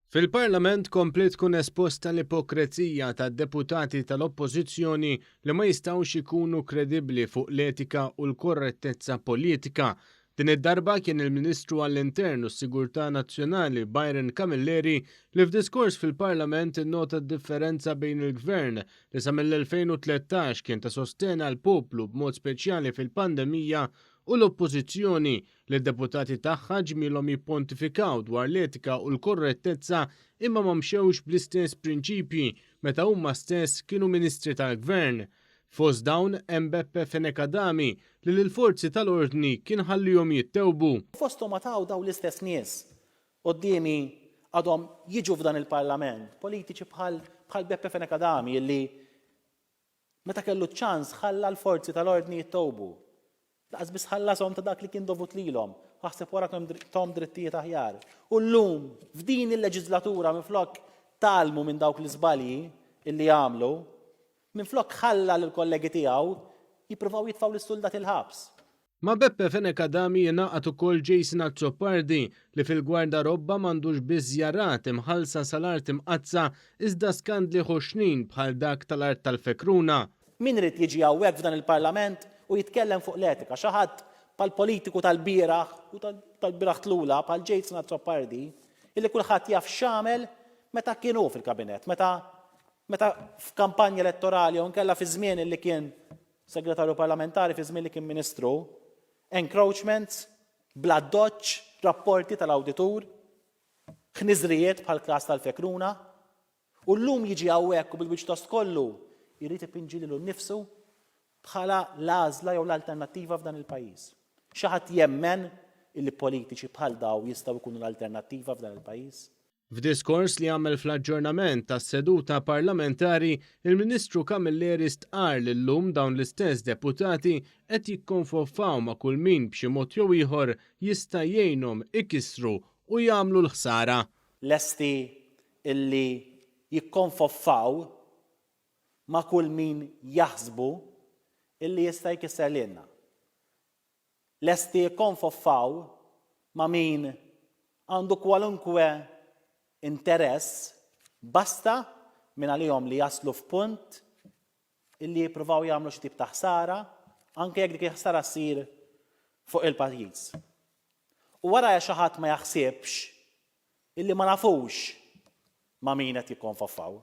Fil-Parlament komplet tkun esposta l-ipokrezija tad-deputati tal-Oppożizzjoni li ma jistgħux ikunu kredibbli fuq l-etika u l-korrettezza politika. Din id-darba kien il-Ministru għall-Intern u s-Sigurtà Nazzjonali Byron Camilleri li f'diskors fil-Parlament innota d-differenza bejn il-Gvern li sa mill-2013 kien ta' sostena l-poplu b'mod speċjali fil-pandemija u l-Oppożizzjoni li d-deputati tagħha ġmielhom jippontifikaw dwar l-etika u l-korrettezza imma ma mxewx bl-istess prinċipji meta huma stess kienu Ministri tal-Gvern. Fost dawn hemm Beppe Fenekadami li l-forzi tal-ordni kien ħallihom jittewbu. Fosthom ma taw daw l-istess nies qudiemi għadhom jiġu f'dan il-Parlament, politiċi bħal Beppe Fenekadami illi meta kellu ċans ħalla l-forzi tal-ordni jittewbu. Laqas biss ħallasom ta' dak li kien dovut lilhom, ħaħseb wara tom drittijiet aħjar. U llum f'din il-leġislatura minflok talmu minn dawk l-iżbalji illi għamlu, minflok ħalla lill-kollegi tiegħu jippruvaw jitfgħu lis-suldat il-ħabs. Ma Beppe Fenekadami jingħaqad ukoll Jason Azzopardi li fil-gwarda robba m'għandux biss żjarat imħallsa sal-art imqazza iżda skandli ħoxnin bħal dak tal-art tal-Fekruna. Min irid jiġi hawnhekk f'dan il-Parlament u jitkellem fuq l-etika, xi ħadd bħall-politiku tal-bieraħ u tal-bieraħ tlula bħal Jason Azzopardi illi kulħadd jaf x'għamel meta kienu fil-kabinett, meta f'kampanja elettorali u nkella fi żmien illi kien segretarju parlamentari fi żmien li kien ministru, encroachments, bla doċċ, rapporti tal-awditur, ħniżrijiet bħal każ tal-Fekruna, u llum jiġi hawnhekk u bil-wiċċ tost kollu jrid ipinġi lilu nnifsu bħala l-għażla jew l-alternattiva f'dan il-pajjiż. Xi ħadd jemmen illi politiċi bħal daw jistgħu jkunu l-alternattiva f'dan il-pajjiż? F'diskors li għamel fl-aġġornament tas-seduta parlamentari, il-Ministru Camilleri stqar li llum dawn l-istess deputati qed jikkonfoffaw ma' kull min b'xi mod jew ieħor jista' jgħinhom ikissru u jagħmlu l-ħsara. Lesti illi jikkonfoffaw ma' kull min jaħsbu illi jista' jkisser lilna. Lesti jikkonfoffaw ma' min għandu kwalunkwe interess basta minn għalihom li jaslu f'punt illi jippruvaw jagħmlu xi tip ta' ħsara anke jekk dik il-ħsara ssir fuq il-pajjiż. U wara xi ħadd ma jaħsibx illi ma nafux ma' min qed jikkonfoffaw.